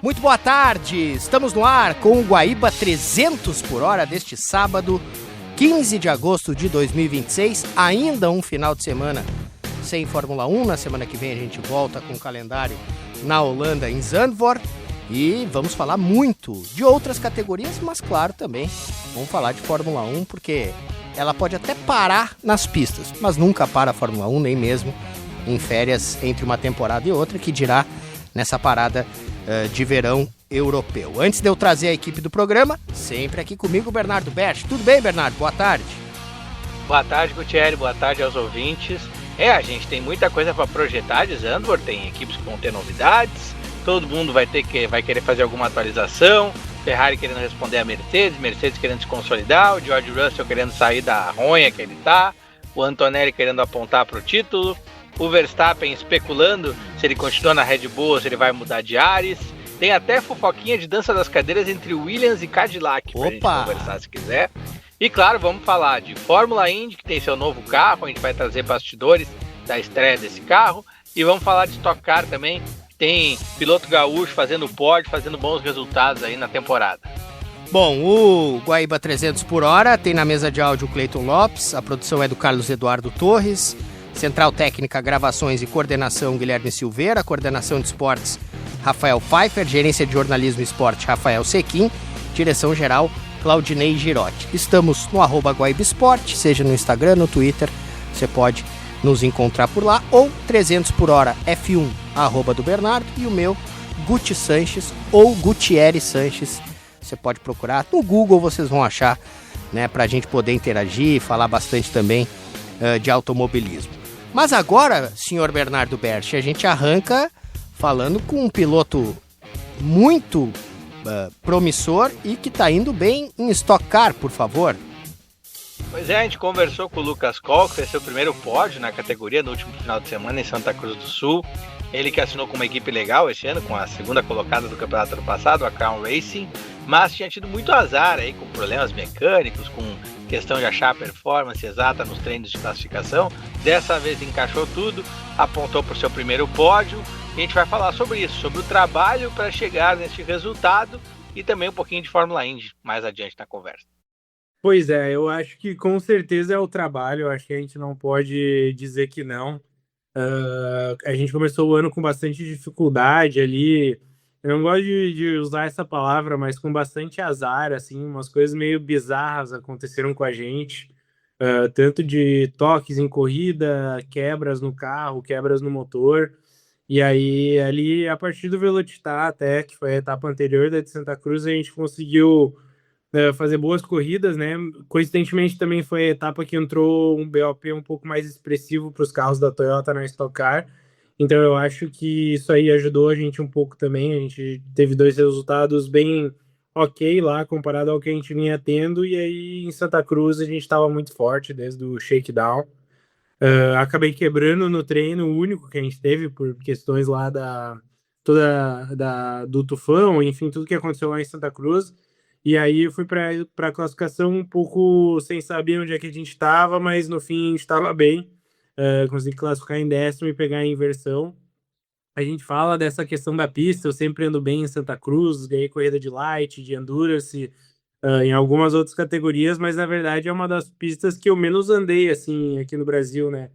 Muito boa tarde, estamos no ar com o Guaíba 300 por hora deste sábado, 15 de agosto de 2026, ainda um final de semana sem Fórmula 1, na semana que vem a gente volta com o calendário na Holanda, em Zandvoort, e vamos falar muito de outras categorias, mas claro também vamos falar de Fórmula 1, porque ela pode até parar nas pistas, mas nunca para a Fórmula 1, nem mesmo em férias entre uma temporada e outra, que dirá nessa parada de verão europeu. Antes de eu trazer a equipe do programa, sempre aqui comigo o Bernardo Berch. Tudo bem, Bernardo? Boa tarde. Boa tarde, Gutierrez. Boa tarde aos ouvintes. A gente tem muita coisa para projetar de Zandvoort, tem equipes que vão ter novidades, todo mundo vai querer fazer alguma atualização, Ferrari querendo responder a Mercedes querendo se consolidar, o George Russell querendo sair da ronha que ele tá, o Antonelli querendo apontar para o título, o Verstappen especulando se ele continua na Red Bull ou se ele vai mudar de ares. Tem até fofoquinha de dança das cadeiras entre Williams e Cadillac pra gente conversar se quiser. E claro, vamos falar de Fórmula Indy, que tem seu novo carro, a gente vai trazer bastidores da estreia desse carro. E vamos falar de Stock Car também, que tem piloto gaúcho fazendo pódio, fazendo bons resultados aí na temporada. Bom, o Guaíba 300 por hora tem na mesa de áudio o Cleiton Lopes, a produção é do Carlos Eduardo Torres, Central Técnica, Gravações e Coordenação Guilherme Silveira, Coordenação de Esportes Rafael Pfeiffer, Gerência de Jornalismo e Esporte Rafael Sequim, Direção Geral Claudinei Girotti. Estamos no @Guaíba Esporte, seja no Instagram, no Twitter, você pode nos encontrar por lá, ou 300 por hora F1, @do Bernardo, e o meu, Guti Sanches ou Gutierrez Sanches. Você pode procurar no Google, vocês vão achar, né, pra gente poder interagir e falar bastante também de automobilismo. Mas agora, senhor Bernardo Berch, a gente arranca falando com um piloto muito promissor e que está indo bem em Stock Car, por favor. Pois é, a gente conversou com o Lucas Coll, que fez seu primeiro pódio na categoria no último final de semana em Santa Cruz do Sul. Ele que assinou com uma equipe legal esse ano, com a segunda colocada do campeonato ano passado, a Crown Racing, mas tinha tido muito azar aí, com problemas mecânicos, com questão de achar a performance exata nos treinos de classificação. Dessa vez encaixou tudo, apontou para o seu primeiro pódio, e a gente vai falar sobre isso, sobre o trabalho para chegar nesse resultado e também um pouquinho de Fórmula Indy mais adiante na conversa. Pois é, eu acho que com certeza é o trabalho, eu acho que a gente não pode dizer que não. A gente começou o ano com bastante dificuldade ali, eu não gosto de usar essa palavra, mas com bastante azar, assim, umas coisas meio bizarras aconteceram com a gente, tanto de toques em corrida, quebras no carro, quebras no motor, e aí ali a partir do Velocitar até, que foi a etapa anterior da de Santa Cruz, a gente conseguiu fazer boas corridas, né? Coincidentemente também foi a etapa que entrou um BOP um pouco mais expressivo para os carros da Toyota na Stock Car, então eu acho que isso aí ajudou a gente um pouco também. A gente teve 2 resultados bem ok lá, comparado ao que a gente vinha tendo, e aí em Santa Cruz a gente estava muito forte desde o shakedown. Acabei quebrando no treino, o único que a gente teve, por questões lá do tufão, enfim, tudo que aconteceu lá em Santa Cruz. E aí eu fui para a classificação um pouco sem saber onde é que a gente estava, mas no fim a gente estava bem. Consegui classificar em 10º e pegar a inversão. A gente fala dessa questão da pista, eu sempre ando bem em Santa Cruz, ganhei corrida de light, de endurance, em algumas outras categorias, mas na verdade é uma das pistas que eu menos andei assim aqui no Brasil, né?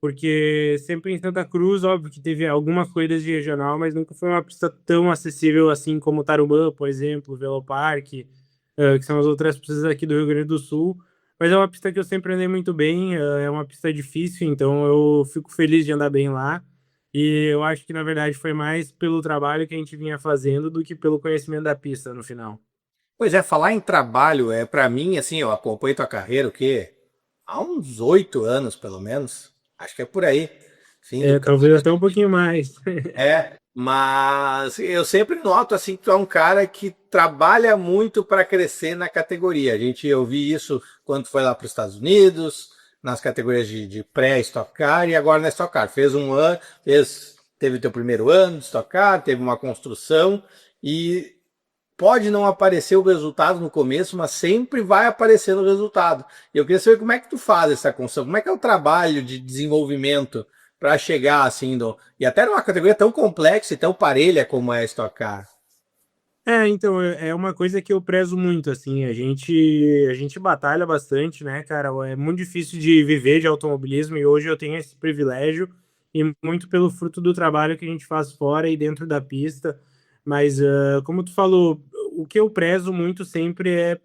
Porque sempre em Santa Cruz, óbvio que teve algumas corridas de regional, mas nunca foi uma pista tão acessível assim como Tarumã, por exemplo, Velopark, que são as outras pistas aqui do Rio Grande do Sul. Mas é uma pista que eu sempre andei muito bem, é uma pista difícil, então eu fico feliz de andar bem lá. E eu acho que, na verdade, foi mais pelo trabalho que a gente vinha fazendo do que pelo conhecimento da pista no final. Pois é, falar em trabalho, para mim, assim, eu acompanho tua carreira, o quê? Há uns 8 anos, pelo menos. Acho que é por aí. Sim, talvez até um pouquinho mais. Mas eu sempre noto, assim, que tu é um cara que trabalha muito para crescer na categoria. Eu vi isso quando foi lá para os Estados Unidos, nas categorias de pré-Stock Car e agora na Stock Car. Fez um ano, teve o teu primeiro ano de Stock Car, teve uma construção e pode não aparecer o resultado no começo, mas sempre vai aparecer no resultado. E eu queria saber como é que tu faz essa construção, como é que é o trabalho de desenvolvimento para chegar assim, e até numa categoria tão complexa e tão parelha como é a Stock Car. Então, é uma coisa que eu prezo muito, assim, a gente batalha bastante, né, cara? É muito difícil de viver de automobilismo e hoje eu tenho esse privilégio e muito pelo fruto do trabalho que a gente faz fora e dentro da pista. Mas, como tu falou, o que eu prezo muito sempre é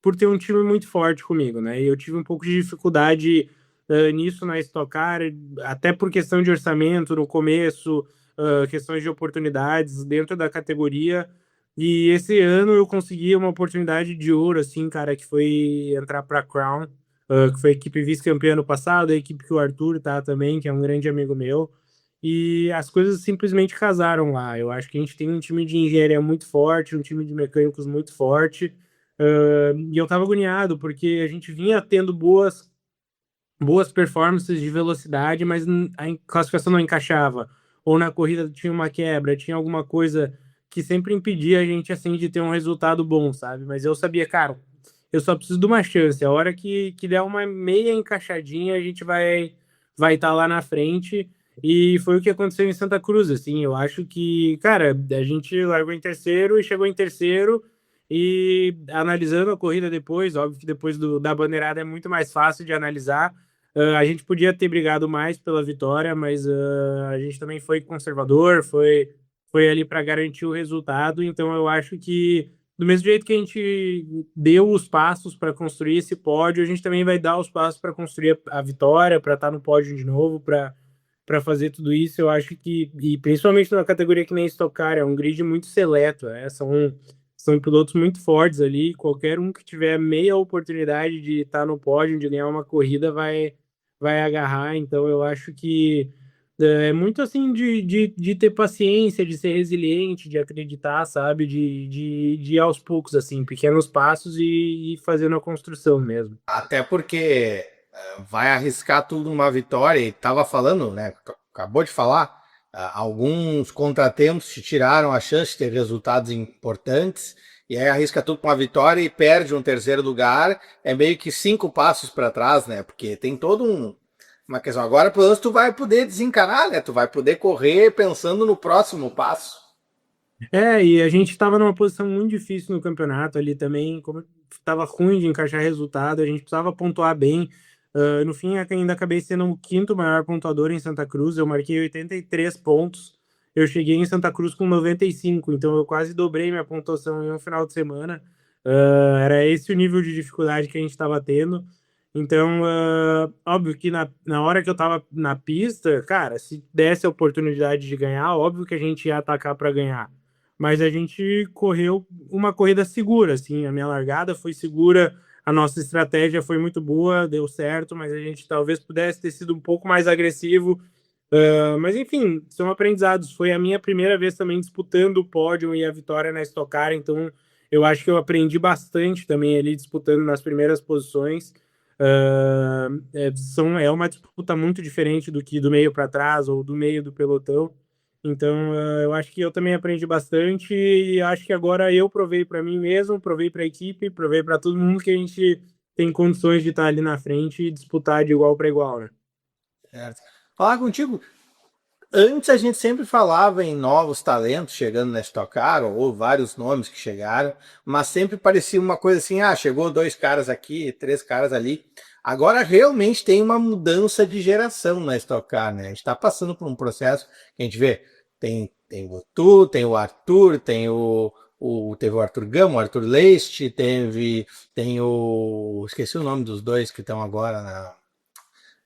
por ter um time muito forte comigo, né? E eu tive um pouco de dificuldade nisso na Stock Car, até por questão de orçamento no começo, questões de oportunidades dentro da categoria. E esse ano eu consegui uma oportunidade de ouro, assim, cara, que foi entrar para a Crown, que foi a equipe vice-campeã ano passado, a equipe que o Arthur tá também, que é um grande amigo meu. E as coisas simplesmente casaram lá. Eu acho que a gente tem um time de engenharia muito forte, um time de mecânicos muito forte. E eu tava agoniado, porque a gente vinha tendo boas performances de velocidade, mas a classificação não encaixava. Ou na corrida tinha uma quebra, tinha alguma coisa que sempre impedia a gente assim de ter um resultado bom, sabe? Mas eu sabia, cara, eu só preciso de uma chance. A hora que der uma meia encaixadinha, a gente vai estar lá na frente. E foi o que aconteceu em Santa Cruz, assim. Eu acho que, cara, a gente largou em terceiro e chegou em terceiro. E analisando a corrida depois, óbvio que depois da bandeirada é muito mais fácil de analisar. A gente podia ter brigado mais pela vitória, mas a gente também foi conservador, foi ali para garantir o resultado. Então eu acho que, do mesmo jeito que a gente deu os passos para construir esse pódio, a gente também vai dar os passos para construir a vitória, para estar no pódio de novo, para fazer tudo isso. Eu acho que, e principalmente na categoria que nem Stock Car, é um grid muito seleto, né? São pilotos muito fortes ali. Qualquer um que tiver meia oportunidade de estar no pódio, de ganhar uma corrida, vai agarrar. Então, eu acho que é muito assim de ter paciência, de ser resiliente, de acreditar, sabe? De ir aos poucos, assim, pequenos passos e fazendo a construção mesmo. Até porque vai arriscar tudo numa vitória, e tava falando, né? Acabou de falar, alguns contratempos te tiraram a chance de ter resultados importantes, e aí arrisca tudo com uma vitória e perde um terceiro lugar, é meio que 5 passos para trás, né? Porque tem todo uma questão. Agora, pelo menos, tu vai poder desencanar, né? Tu vai poder correr pensando no próximo passo. E a gente estava numa posição muito difícil no campeonato ali também, como estava ruim de encaixar resultado, a gente precisava pontuar bem. No fim, ainda acabei sendo o quinto maior pontuador em Santa Cruz, eu marquei 83 pontos, eu cheguei em Santa Cruz com 95, então eu quase dobrei minha pontuação em um final de semana. Era esse o nível de dificuldade que a gente estava tendo. Então, óbvio que na hora que eu estava na pista, cara, se desse a oportunidade de ganhar, óbvio que a gente ia atacar para ganhar, mas a gente correu uma corrida segura, assim, a minha largada foi segura, a nossa estratégia foi muito boa, deu certo, mas a gente talvez pudesse ter sido um pouco mais agressivo. Mas enfim, são aprendizados. Foi a minha primeira vez também disputando o pódio e a vitória na Stock Car, então eu acho que eu aprendi bastante também ali disputando nas primeiras posições. É uma disputa muito diferente do que do meio para trás ou do meio do pelotão. Então, eu acho que eu também aprendi bastante e acho que agora eu provei para mim mesmo, provei para a equipe, provei para todo mundo que a gente tem condições de estar ali na frente e disputar de igual para igual, né? Certo. Falar contigo, antes a gente sempre falava em novos talentos chegando na Stock Car, ou vários nomes que chegaram, mas sempre parecia uma coisa assim, chegou 2 caras aqui, 3 caras ali. Agora realmente tem uma mudança de geração na Stock Car, né? A gente está passando por um processo que a gente vê, tem o Tu, tem o Arthur, teve o Arthur Gama, o Arthur Leist, esqueci o nome dos dois que estão agora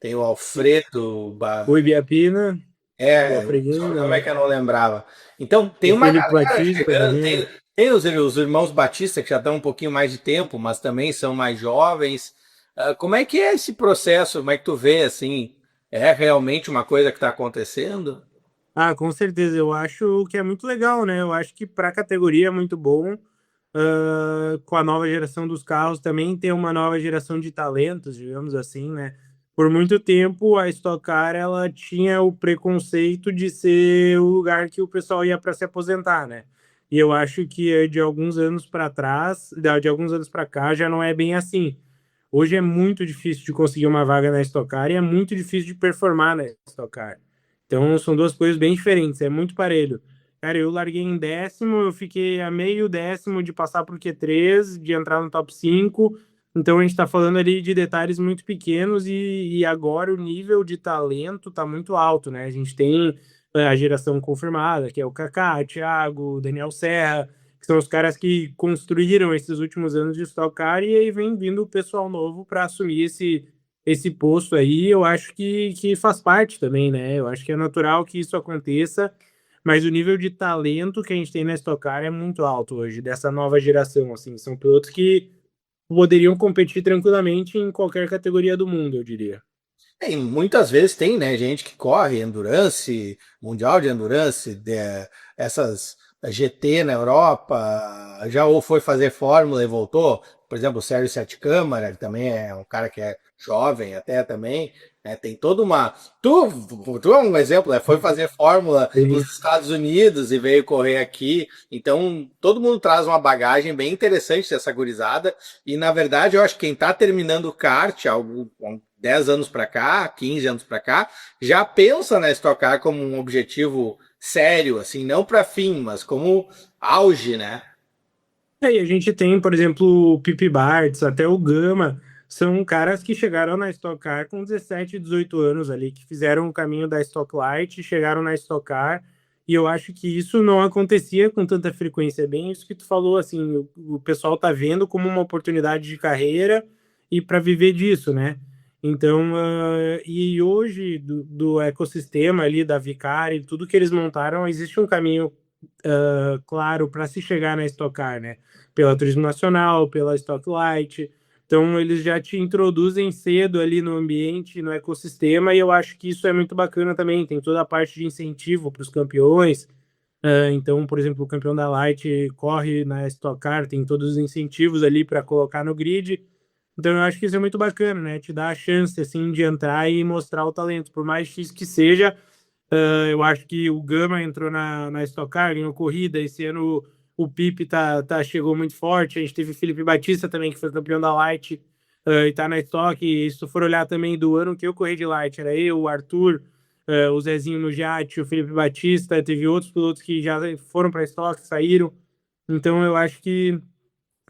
tem o Alfredo. O Ibiapina, o Alfredinho, Como é que eu não lembrava? Então, tem o uma Felipe galera Batista chegando, também. tem os irmãos Batista, que já estão um pouquinho mais de tempo, mas também são mais jovens. Como é que é esse processo? Como é que tu vê, assim, é realmente uma coisa que está acontecendo? Com certeza, eu acho que é muito legal, né? Eu acho que para a categoria é muito bom. Com a nova geração dos carros também tem uma nova geração de talentos, digamos assim, né? Por muito tempo a Stock Car ela tinha o preconceito de ser o lugar que o pessoal ia para se aposentar, né? E eu acho que de alguns anos para trás, de alguns anos para cá já não é bem assim. Hoje é muito difícil de conseguir uma vaga na Stock Car e é muito difícil de performar na Stock Car. Então são duas coisas bem diferentes, é muito parelho. Cara, eu larguei em 10º, eu fiquei a meio 10º de passar pro Q3, de entrar no top 5. Então a gente tá falando ali de detalhes muito pequenos e agora o nível de talento tá muito alto, né? A gente tem a geração confirmada, que é o Kaká, Thiago, Daniel Serra, que são os caras que construíram esses últimos anos de Stock Car, e aí vem vindo o pessoal novo para assumir esse posto aí. Eu acho que faz parte também, né? Eu acho que é natural que isso aconteça, mas o nível de talento que a gente tem na Stock Car é muito alto hoje, dessa nova geração, assim. São pilotos que poderiam competir tranquilamente em qualquer categoria do mundo, eu diria. E muitas vezes tem, né, gente que corre endurance, mundial de endurance, essas GT na Europa, já ou foi fazer fórmula e voltou. Por exemplo, o Sérgio Sete Câmara, ele também é um cara que é jovem até também, né, tem toda uma... Tu é um exemplo, né, foi fazer fórmula nos Estados Unidos e veio correr aqui, então todo mundo traz uma bagagem bem interessante dessa gurizada, e na verdade eu acho que quem tá terminando o kart, 10 anos para cá, 15 anos para cá, já pensa na Stock Car como um objetivo sério, assim, não para fim, mas como auge, né? E a gente tem, por exemplo, o Pipi Bartz, até o Gama, são caras que chegaram na Stock Car com 17, 18 anos ali, que fizeram o caminho da Stock Light, chegaram na Stock Car, e eu acho que isso não acontecia com tanta frequência. É bem isso que tu falou, assim, o pessoal tá vendo como uma oportunidade de carreira e para viver disso, né? Então, e hoje, do ecossistema ali, da Vicari, tudo que eles montaram, existe um caminho claro para se chegar na Stock Car, né? Pela Turismo Nacional, pela Stock Light. Então, eles já te introduzem cedo ali no ambiente, no ecossistema, e eu acho que isso é muito bacana também. Tem toda a parte de incentivo para os campeões. Então, por exemplo, o campeão da Light corre na Stock Car, tem todos os incentivos ali para colocar no grid. Então, eu acho que isso é muito bacana, né? Te dá a chance, assim, de entrar e mostrar o talento. Por mais X que seja, eu acho que o Gama entrou na Stock Car, ganhou corrida. Esse ano o Pipe chegou muito forte. A gente teve o Felipe Batista também, que foi campeão da Light, e tá na Stock. E se tu for olhar também do ano que eu corri de Light, era eu, o Arthur, o Zezinho no Jate, o Felipe Batista. Teve outros pilotos que já foram para a Stock, saíram. Então eu acho que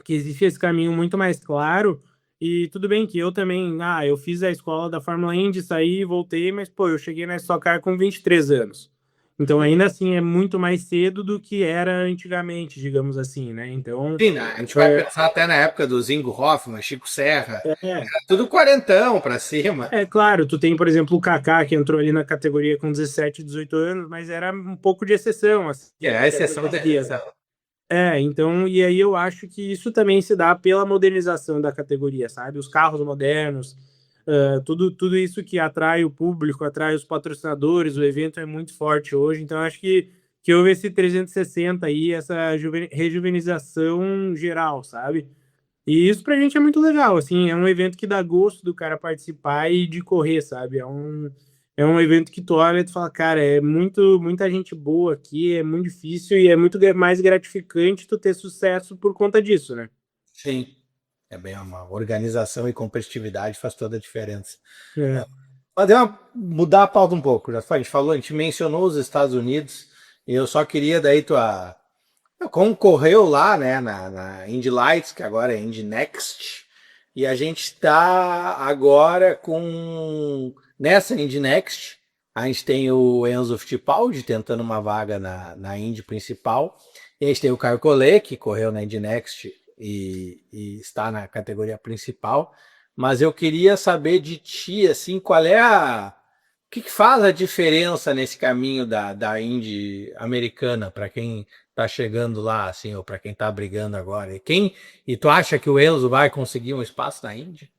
existe esse caminho muito mais claro. E tudo bem que eu também, eu fiz a escola da Fórmula Indy, saí e voltei, mas, pô, eu cheguei na Stock Car com 23 anos. Então, ainda assim, é muito mais cedo do que era antigamente, digamos assim, né? Então... Sim, né? A gente vai pensar até na época do Zingo Hoffman, Chico Serra, É, tudo quarentão para cima. claro, tu tem, por exemplo, o Kaká, que entrou ali na categoria com 17, 18 anos, mas era um pouco de exceção, assim. É a exceção da exceção. Então, e aí eu acho que isso também se dá pela modernização da categoria, sabe? Os carros modernos, tudo isso que atrai o público, atrai os patrocinadores, o evento é muito forte hoje, então acho que houve esse 360 aí, essa rejuvenização geral, sabe? E isso pra gente é muito legal, assim, é um evento que dá gosto do cara participar e de correr, sabe? É um evento que tu olha e tu fala, cara, muita gente boa aqui, é muito difícil e é muito mais gratificante tu ter sucesso por conta disso, né? Sim, é bem uma organização e competitividade faz toda a diferença. É. Mas mudar a pauta um pouco, a gente falou, a gente mencionou os Estados Unidos, e eu só queria daí concorreu lá, né, na Indy Lights, que agora é Indy Next, e a gente está agora nessa Indy Next, a gente tem o Enzo Fittipaldi tentando uma vaga na Indy principal, e a gente tem o Caio Collet, que correu na Indy Next e está na categoria principal, mas eu queria saber de ti, assim, qual é o que faz a diferença nesse caminho da Indy americana para quem tá chegando lá, assim, ou para quem tá brigando agora? E tu acha que o Enzo vai conseguir um espaço na Indy?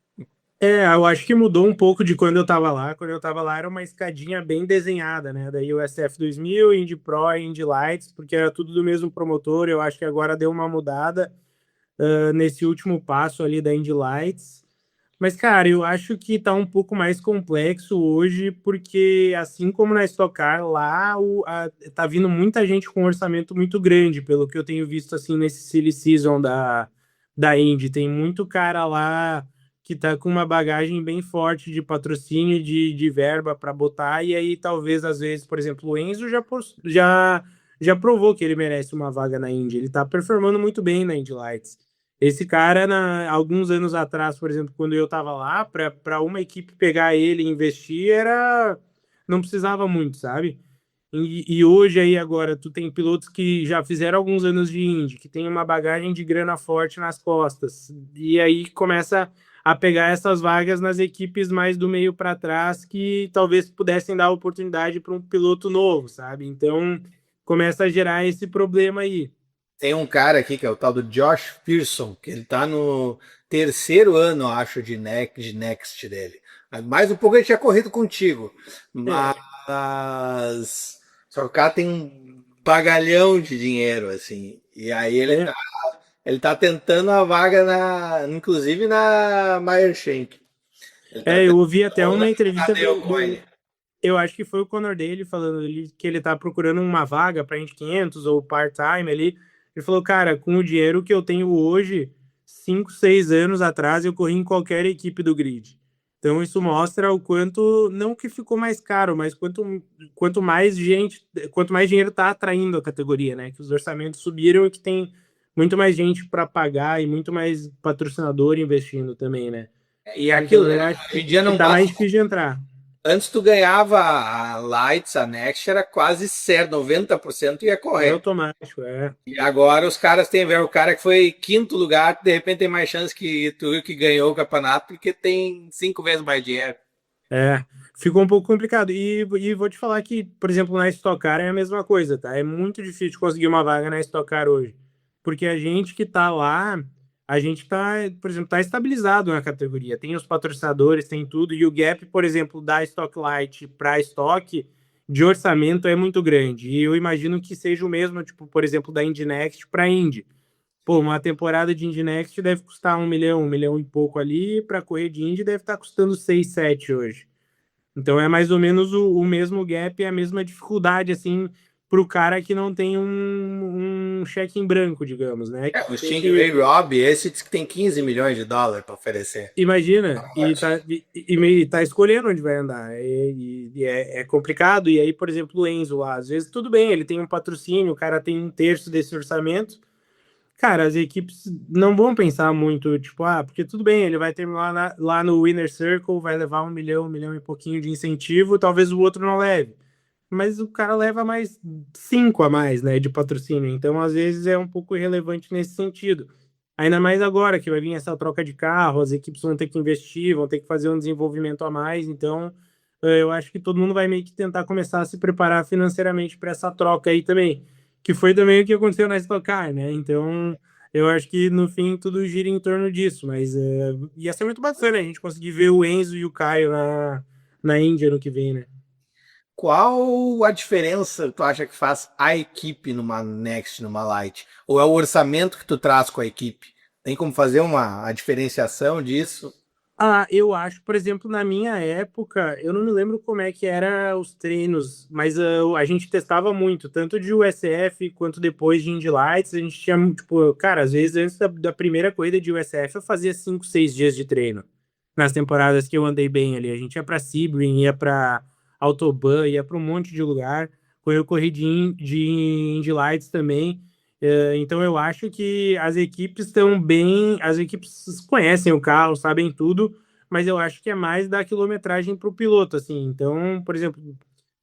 Eu acho que mudou um pouco de quando eu tava lá. Quando eu tava lá era uma escadinha bem desenhada, né? Daí o SF 2000, Indy Pro, Indy Lights, porque era tudo do mesmo promotor. Eu acho que agora deu uma mudada nesse último passo ali da Indy Lights. Mas, cara, eu acho que tá um pouco mais complexo hoje, porque assim como na Stock Car, lá tá vindo muita gente com um orçamento muito grande, pelo que eu tenho visto assim nesse Silly Season da Indy. Tem muito cara lá que tá com uma bagagem bem forte de patrocínio, de verba para botar, e aí talvez, às vezes, por exemplo, o Enzo já provou que ele merece uma vaga na Indy. Ele tá performando muito bem na Indy Lights. Esse cara, alguns anos atrás, por exemplo, quando eu tava lá, para uma equipe pegar ele e investir, não precisava muito, sabe? E hoje aí agora tu tem pilotos que já fizeram alguns anos de Indy, que tem uma bagagem de grana forte nas costas, e aí começa a pegar essas vagas nas equipes mais do meio para trás que talvez pudessem dar oportunidade para um piloto novo, sabe? Então começa a gerar esse problema aí. Tem um cara aqui que é o tal do Josh Pearson, que ele tá no terceiro ano, acho, de Next dele. Mais um pouco ele tinha corrido contigo. Mas só que o cara tem um bagalhão de dinheiro, assim. E aí ele tá tentando a vaga inclusive na Meyer Shank. Eu ouvi até uma entrevista do eu acho que foi o Conor Daly falando que ele tá procurando uma vaga para Indy 500 ou part-time ali. Ele falou, cara, com o dinheiro que eu tenho hoje, 5, 6 anos atrás, eu corri em qualquer equipe do grid. Então isso mostra o quanto, não que ficou mais caro, mas quanto mais dinheiro tá atraindo a categoria, né? Que os orçamentos subiram e que tem muito mais gente para pagar e muito mais patrocinador investindo também, né? E aquilo, então, né? Hoje em dia não tá mais difícil de entrar. Antes tu ganhava a Lights, a Next era quase certo, 90% ia correr. É automático, E agora os caras têm a ver, o cara que foi quinto lugar, de repente tem mais chance que tu que ganhou o campeonato, porque tem 5 vezes mais dinheiro. Ficou um pouco complicado. E vou te falar que, por exemplo, na Stock Car é a mesma coisa, tá? É muito difícil de conseguir uma vaga na Stock Car hoje. Porque a gente que tá lá, a gente tá, por exemplo, tá estabilizado na categoria. Tem os patrocinadores, tem tudo. E o gap, por exemplo, da Stock Light para Stock de orçamento é muito grande. E eu imagino que seja o mesmo, tipo, por exemplo, da Indy Next para Indy. Pô, uma temporada de Indy Next deve custar 1 milhão e pouco ali. Para correr de Indy deve estar custando 6, 7 hoje. Então é mais ou menos o mesmo gap e a mesma dificuldade, assim, para o cara que não tem um cheque em branco, digamos, né? O Stingray Robb, esse diz que tem 15 milhões de dólares para oferecer. Imagina, e tá escolhendo onde vai andar. É complicado. E aí, por exemplo, o Enzo lá, às vezes tudo bem, ele tem um patrocínio, o cara tem 1/3 desse orçamento. Cara, as equipes não vão pensar muito, tipo, porque tudo bem, ele vai terminar lá no Winner Circle, vai levar 1 milhão e pouquinho de incentivo, talvez o outro não leve. Mas o cara leva mais 5 a mais, né, de patrocínio. Então, às vezes, é um pouco irrelevante nesse sentido. Ainda mais agora que vai vir essa troca de carro, as equipes vão ter que investir, vão ter que fazer um desenvolvimento a mais. Então, eu acho que todo mundo vai meio que tentar começar a se preparar financeiramente para essa troca aí também, que foi também o que aconteceu na Stock Car, né? Então, eu acho que no fim tudo gira em torno disso, mas ia ser muito bacana a gente conseguir ver o Enzo e o Caio na Índia no que vem, né? Qual a diferença tu acha que faz a equipe numa Next, numa Light? Ou é o orçamento que tu traz com a equipe? Tem como fazer a diferenciação disso? Eu acho, por exemplo, na minha época, eu não me lembro como é que era os treinos, mas a gente testava muito, tanto de USF quanto depois de Indy Lights. A gente tinha, tipo, cara, às vezes antes da primeira corrida de USF eu fazia 5, 6 dias de treino. Nas temporadas que eu andei bem ali. A gente ia pra Sebring, ia pra Autobahn, ia pra um monte de lugar. Eu corri de Indy Lights também. Então eu acho que as equipes estão bem, as equipes conhecem o carro, sabem tudo, mas eu acho que é mais da quilometragem para o piloto, assim. Então, por exemplo,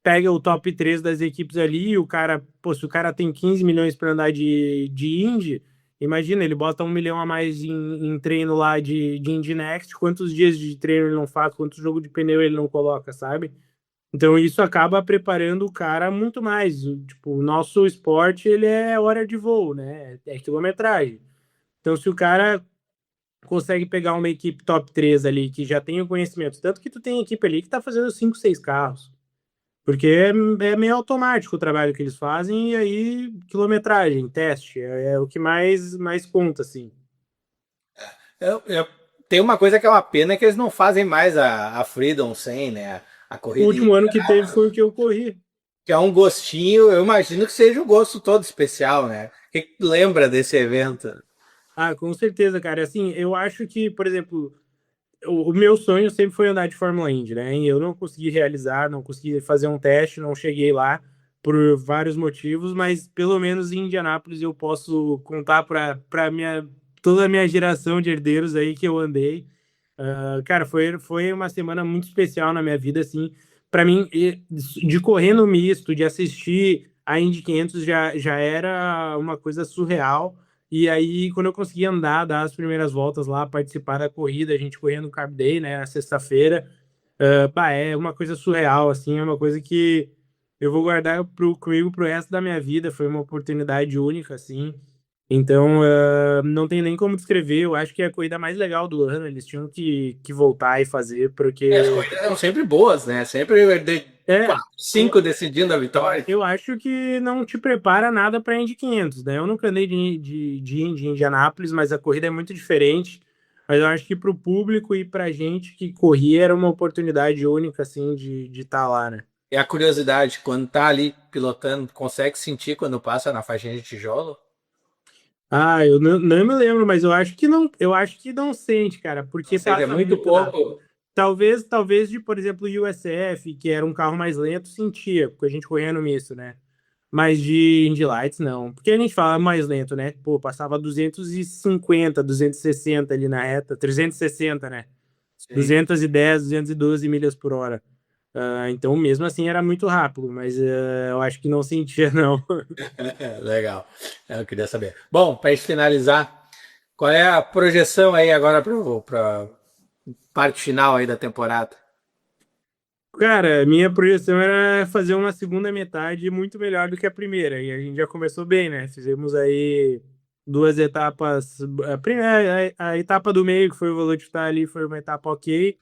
pega o top 3 das equipes ali, o cara, pô, se o cara tem 15 milhões para andar de Indy, imagina, ele bota 1 milhão a mais em treino lá de Indy Next, quantos dias de treino ele não faz, quantos jogos de pneu ele não coloca, sabe? Então isso acaba preparando o cara muito mais. Tipo, o nosso esporte, ele é hora de voo, né? É quilometragem. Então se o cara consegue pegar uma equipe top 3 ali, que já tem o conhecimento, tanto que tu tem equipe ali que tá fazendo 5, 6 carros. Porque é meio automático o trabalho que eles fazem, e aí quilometragem, teste, é o que mais conta, assim. Tem uma coisa que é uma pena, que eles não fazem mais a Freedom 100, né? A corrida. O último ano que teve foi o que eu corri. Que é um gostinho, eu imagino que seja um gosto todo especial, né? O que tu lembra desse evento? Com certeza, cara. Assim, eu acho que, por exemplo, o meu sonho sempre foi andar de Fórmula Indy, né? E eu não consegui realizar, não consegui fazer um teste, não cheguei lá. por vários motivos, mas pelo menos em Indianápolis eu posso contar para toda a minha geração de herdeiros aí que eu andei. Cara, foi uma semana muito especial na minha vida, assim, para mim, de correr no misto, de assistir a Indy 500 já era uma coisa surreal. E aí, quando eu consegui andar, dar as primeiras voltas lá, participar da corrida, a gente corria no Carb Day, né, na sexta-feira, é uma coisa surreal, assim, é uma coisa que eu vou guardar comigo pro resto da minha vida. Foi uma oportunidade única, assim. Então, não tem nem como descrever. Eu acho que é a corrida mais legal do ano. Eles tinham que voltar e fazer, porque As corridas eram sempre boas, né? Sempre de é, 5 decidindo a vitória. eu acho que não te prepara nada para Indy 500, né? Eu nunca andei de Indy em Indianápolis, mas a corrida é muito diferente. Mas eu acho que para o público e para a gente que corria era uma oportunidade única, assim, de estar lá, né? E a curiosidade, quando tá ali pilotando, consegue sentir quando passa na faixinha de tijolo? Eu não me lembro, mas eu acho que não sente, cara, porque Ou seja, é passa muito muito rápido. pouco. Talvez de, por exemplo, o USF, que era um carro mais lento, sentia, porque a gente corria no misto, né? Mas de Indy Lights, não. Porque a gente fala mais lento, né? Pô, passava 250, 260 ali na reta, 360, né? Sim. 210, 212 milhas por hora. Então, mesmo assim, era muito rápido, mas eu acho que não sentia, não. Legal. Eu queria saber. Bom, para gente finalizar, qual é a projeção aí agora para parte final aí da temporada? Cara, minha projeção era fazer uma segunda metade muito melhor do que a primeira. E a gente já começou bem, né? Fizemos aí duas etapas. A etapa do meio, que foi o Velocitar ali, foi uma etapa ok.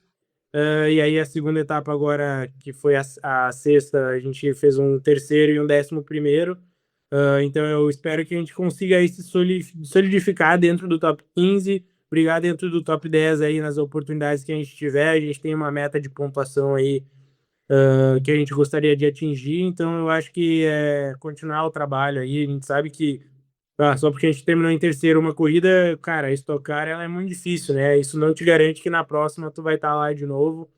E aí a segunda etapa agora, que foi a sexta, a gente fez um terceiro e um 11º. Então eu espero que a gente consiga aí se solidificar dentro do top 15, brigar dentro do top 10 aí nas oportunidades que a gente tiver. A gente tem uma meta de pontuação aí que a gente gostaria de atingir. Então eu acho que é continuar o trabalho aí. A gente sabe que só porque a gente terminou em terceiro uma corrida, cara, estocar ela é muito difícil, né? Isso não te garante que na próxima tu vai estar lá de novo.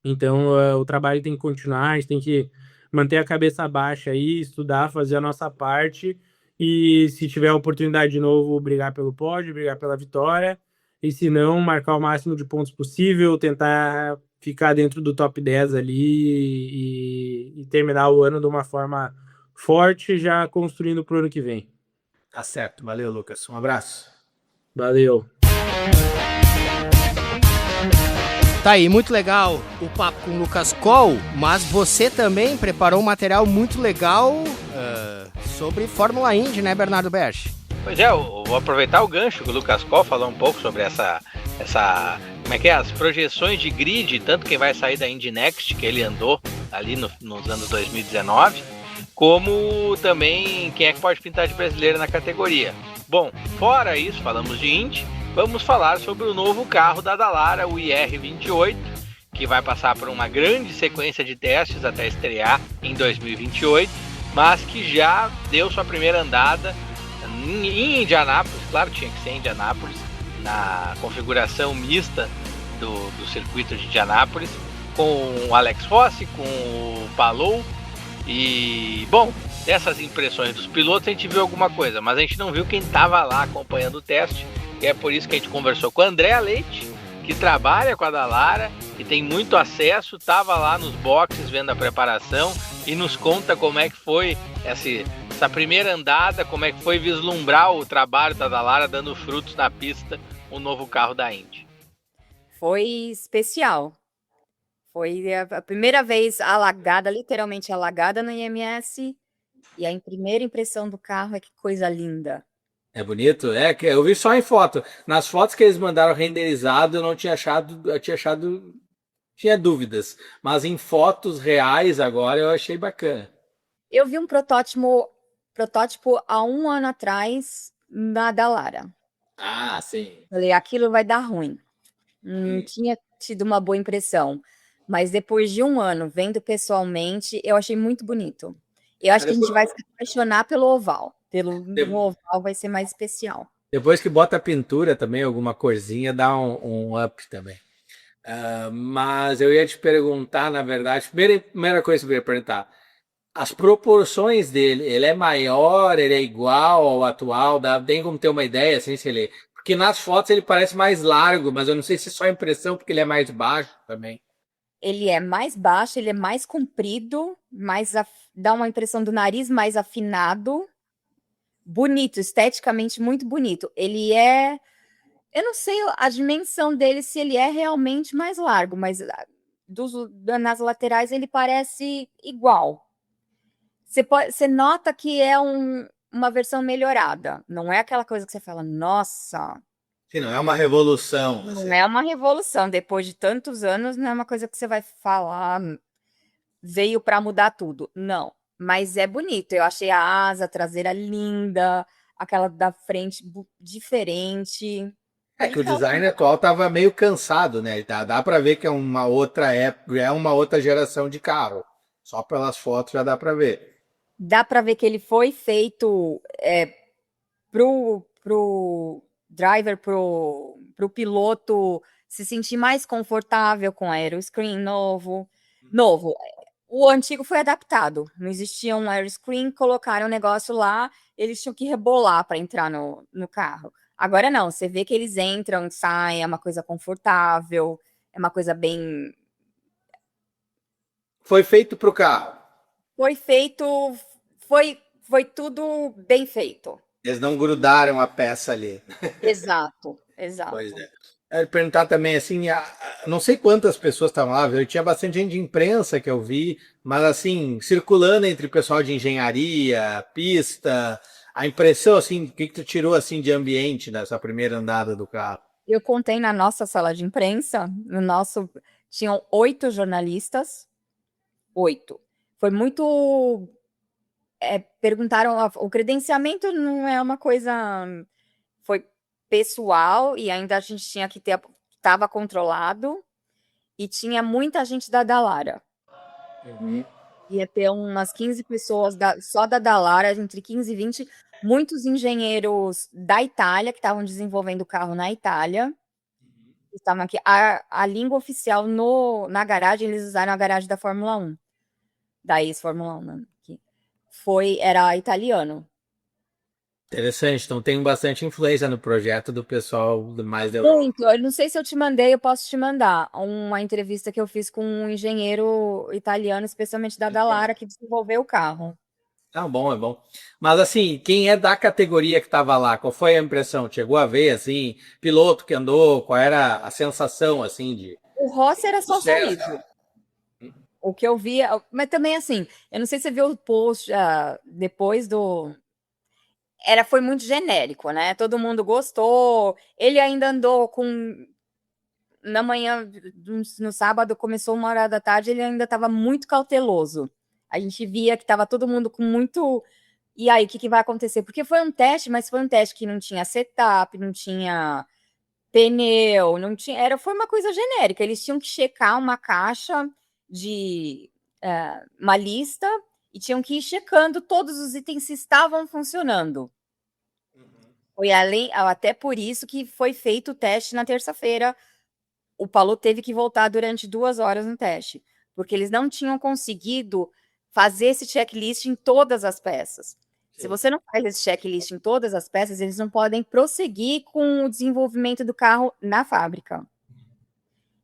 Então o trabalho tem que continuar, a gente tem que manter a cabeça baixa aí, estudar, fazer a nossa parte e se tiver a oportunidade de novo, brigar pelo pódio, brigar pela vitória. E se não, marcar o máximo de pontos possível, tentar ficar dentro do top 10 ali e terminar o ano de uma forma forte, já construindo para o ano que vem. Tá certo. Valeu, Lucas. Um abraço. Valeu. Tá aí, muito legal o papo com o Lucas Coll, mas você também preparou um material muito legal sobre Fórmula Indy, né, Bernardo Berge? Pois é, eu vou aproveitar o gancho que o Lucas Coll falou um pouco sobre essa como é que é, as projeções de grid, tanto quem vai sair da Indy Next, que ele andou ali nos anos 2019, como também quem é que pode pintar de brasileiro na categoria. Bom, fora isso, falamos de Indy, vamos falar sobre o novo carro da Dallara, o IR28, que vai passar por uma grande sequência de testes até estrear em 2028, mas que já deu sua primeira andada em Indianápolis. Claro, tinha que ser em Indianápolis, na configuração mista do circuito de Indianápolis, com o Alex Rossi, com o Palou. E, bom, dessas impressões dos pilotos a gente viu alguma coisa, mas a gente não viu quem estava lá acompanhando o teste. E é por isso que a gente conversou com o André Leite, que trabalha com a Dallara e tem muito acesso, estava lá nos boxes vendo a preparação e nos conta como é que foi essa primeira andada, como é que foi vislumbrar o trabalho da Dallara dando frutos na pista, o novo carro da Indy. Foi especial. Foi a primeira vez alagada, literalmente alagada no IMS, e a primeira impressão do carro é que coisa linda. É bonito? É, que eu vi só em foto. Nas fotos que eles mandaram renderizado, eu não tinha achado, tinha dúvidas. Mas em fotos reais agora eu achei bacana. Eu vi um protótipo há 1 ano atrás na Dallara. Ah, sim. Falei, aquilo vai dar ruim. Não tinha tido uma boa impressão. Mas depois de 1 ano, vendo pessoalmente, eu achei muito bonito. Eu acho que a gente vai se apaixonar pelo oval. No oval vai ser mais especial. Depois que bota a pintura também, alguma corzinha, dá um up também. Mas eu ia te perguntar, na verdade, primeira coisa que eu ia perguntar, as proporções dele, ele é maior, ele é igual ao atual, tem como ter uma ideia, assim, se ele... Porque nas fotos ele parece mais largo, mas eu não sei se é só impressão, porque ele é mais baixo também. Ele é mais baixo, ele é mais comprido, dá uma impressão do nariz mais afinado, bonito, esteticamente muito bonito. Ele é... Eu não sei a dimensão dele, se ele é realmente mais largo, mas nas laterais ele parece igual. Você nota que é uma versão melhorada. Não é aquela coisa que você fala, nossa, Sim, não é uma revolução. não Assim. é uma revolução. Depois de tantos anos, não é uma coisa que você vai falar, veio para mudar tudo. Não, mas é bonito. Eu achei a asa traseira linda, aquela da frente diferente. É que o design atual tava meio cansado, né? Dá para ver que é uma outra época, é uma outra geração de carro. Só pelas fotos já dá para ver. Dá para ver que ele foi feito pro driver, pro piloto se sentir mais confortável com aeroscreen novo. O antigo foi adaptado. Não existia um aeroscreen, colocaram o negócio lá, eles tinham que rebolar para entrar no carro. Agora não, você vê que eles entram e saem, é uma coisa confortável, é uma coisa bem... Foi feito pro carro. Foi feito, foi tudo bem feito. Eles não grudaram a peça ali. Exato. Pois é. Eu ia perguntar também assim, não sei quantas pessoas estavam lá, eu tinha bastante gente de imprensa que eu vi, mas assim, circulando entre o pessoal de engenharia, pista, a impressão assim, o que tu tirou assim de ambiente nessa primeira andada do carro? Eu contei na nossa sala de imprensa, tinham 8 jornalistas, 8. Foi muito... perguntaram, o credenciamento não é uma coisa... Foi pessoal e ainda a gente tinha que ter... Estava controlado e tinha muita gente da Dallara. Ia ter umas 15 pessoas só da Dallara, entre 15 e 20, muitos engenheiros da Itália, que estavam desenvolvendo o carro na Itália. Estavam aqui. A língua oficial na garagem, eles usaram a garagem da Fórmula 1. Da ex-Fórmula 1, né? Era italiano. Interessante, então tem bastante influência no projeto do pessoal mais da Europa. Muito. Eu não sei se eu te mandei, eu posso te mandar uma entrevista que eu fiz com um engenheiro italiano, especialmente da Dallara, que desenvolveu o carro. Ah, bom, é bom. Mas assim, quem é da categoria que estava lá, qual foi a impressão? Chegou a ver, assim, piloto que andou, qual era a sensação, assim, de... O Rossi era só sucesso? sorriso. O que eu via, mas também assim, eu não sei se você viu o post depois foi muito genérico, né? Todo mundo gostou. Ele ainda andou na manhã, no sábado, começou 1h da tarde, ele ainda estava muito cauteloso. A gente via que estava todo mundo com muito... E aí, o que vai acontecer? Porque foi um teste, mas foi um teste que não tinha setup, não tinha pneu, não tinha... Foi uma coisa genérica. Eles tinham que checar uma caixa de uma lista e tinham que ir checando todos os itens se estavam funcionando. Foi até por isso que foi feito o teste na terça-feira. O Paulo teve que voltar durante 2 horas no teste, porque eles não tinham conseguido fazer esse checklist em todas as peças. Sim. Se você não faz esse checklist em todas as peças, eles não podem prosseguir com o desenvolvimento do carro na fábrica.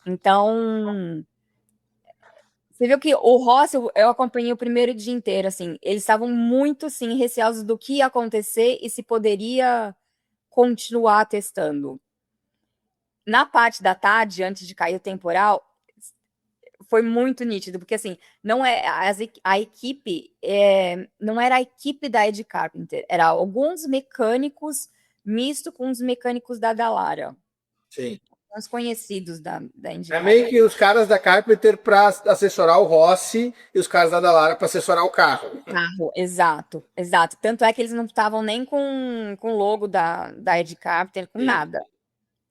Então, você viu que o Rossi, eu acompanhei o primeiro dia inteiro, assim, eles estavam muito, assim, receosos do que ia acontecer e se poderia continuar testando. Na parte da tarde, antes de cair o temporal, foi muito nítido, porque assim, não é a equipe, não era a equipe da Ed Carpenter, era alguns mecânicos misto com os mecânicos da Dallara. Sim. Os conhecidos da IndyCar. É meio que os caras da Carpenter para assessorar o Rossi e os caras da Dallara para assessorar o carro. Exato. Tanto é que eles não estavam nem com o logo da Ed Carpenter, com nada.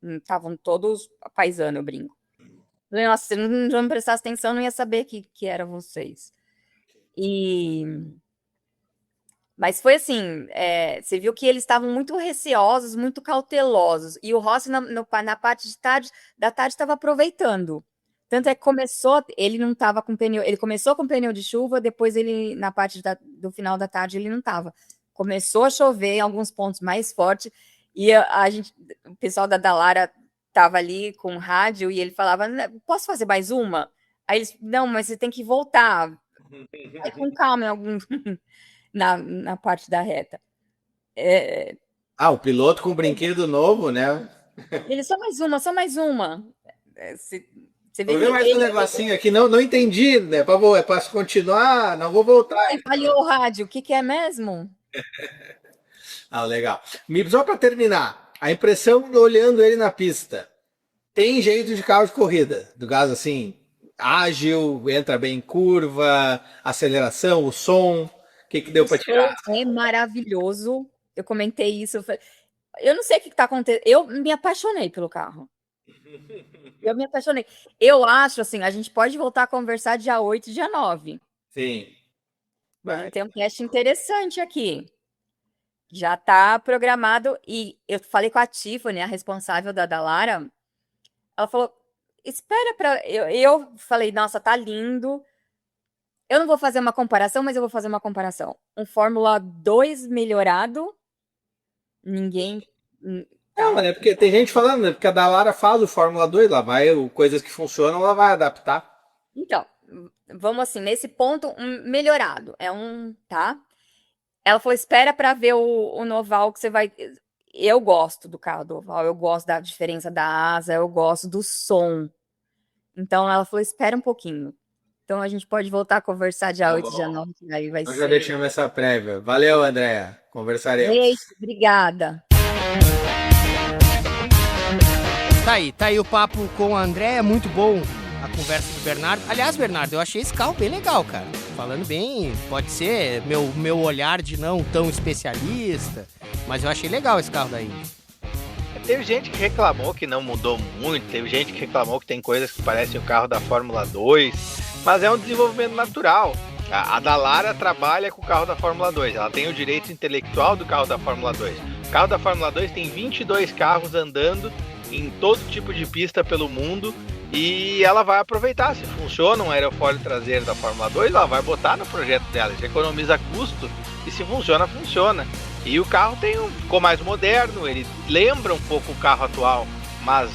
Estavam todos paisano, eu brinco. Nossa, se não prestasse atenção, não ia saber que era vocês. Mas foi assim, você viu que eles estavam muito receosos, muito cautelosos. E o Rossi, na parte da tarde, estava aproveitando. Tanto é que ele não estava com pneu, ele começou com pneu de chuva, depois ele, na parte do final da tarde, ele não estava. Começou a chover em alguns pontos mais forte, e o pessoal da Dallara estava ali com o rádio, e ele falava, posso fazer mais uma? Aí eles, não, mas você tem que voltar. Vai com calma na parte da reta. O piloto com brinquedo novo, né? Ele, só mais uma. Você vê Vou ver mais um negocinho aqui, não entendi, né? É para continuar, não vou voltar. Falhou o rádio, o que é mesmo? Legal. Só para terminar, a impressão olhando ele na pista, tem jeito de carro de corrida, do caso assim, ágil, entra bem em curva, aceleração, o som, o que deu para tirar? É maravilhoso, eu comentei isso, eu não sei o que está acontecendo, eu me apaixonei pelo carro. Eu me apaixonei. Eu acho, assim, a gente pode voltar a conversar dia 8 e dia 9. Sim. Tem um teste interessante aqui. Já está programado, e eu falei com a Tiffany, a responsável da Dallara, ela falou, espera para... Eu falei, nossa, tá lindo. Eu não vou fazer uma comparação, mas eu vou fazer uma comparação. Um Fórmula 2 melhorado, ninguém... Não, né? Porque tem gente falando, né? Porque a Dallara faz o Fórmula 2, lá vai, coisas que funcionam, ela vai adaptar. Então, vamos assim, nesse ponto, melhorado. Tá? Ela falou, espera para ver o Noval que você vai... Eu gosto do carro do Oval, eu gosto da diferença da asa, eu gosto do som. Então, ela falou, espera um pouquinho. Então, a gente pode voltar a conversar dia 8, dia 9, aí vai ser... Já deixamos essa prévia. Valeu, Andréa. Conversaremos. Beijo, obrigada. Tá aí o papo com a André, é muito bom a conversa do Bernardo. Aliás, Bernardo, eu achei esse carro bem legal, cara. Falando bem, pode ser meu olhar de não tão especialista, mas eu achei legal esse carro daí. Teve gente que reclamou que não mudou muito, teve gente que reclamou que tem coisas que parecem o carro da Fórmula 2, mas é um desenvolvimento natural. A Dallara trabalha com o carro da Fórmula 2, ela tem o direito intelectual do carro da Fórmula 2. O carro da Fórmula 2 tem 22 carros andando em todo tipo de pista pelo mundo, e ela vai aproveitar. Se funciona um aerofólio traseiro da Fórmula 2, ela vai botar no projeto dela, isso economiza custo, e se funciona, funciona. E o carro ficou mais moderno, ele lembra um pouco o carro atual, mas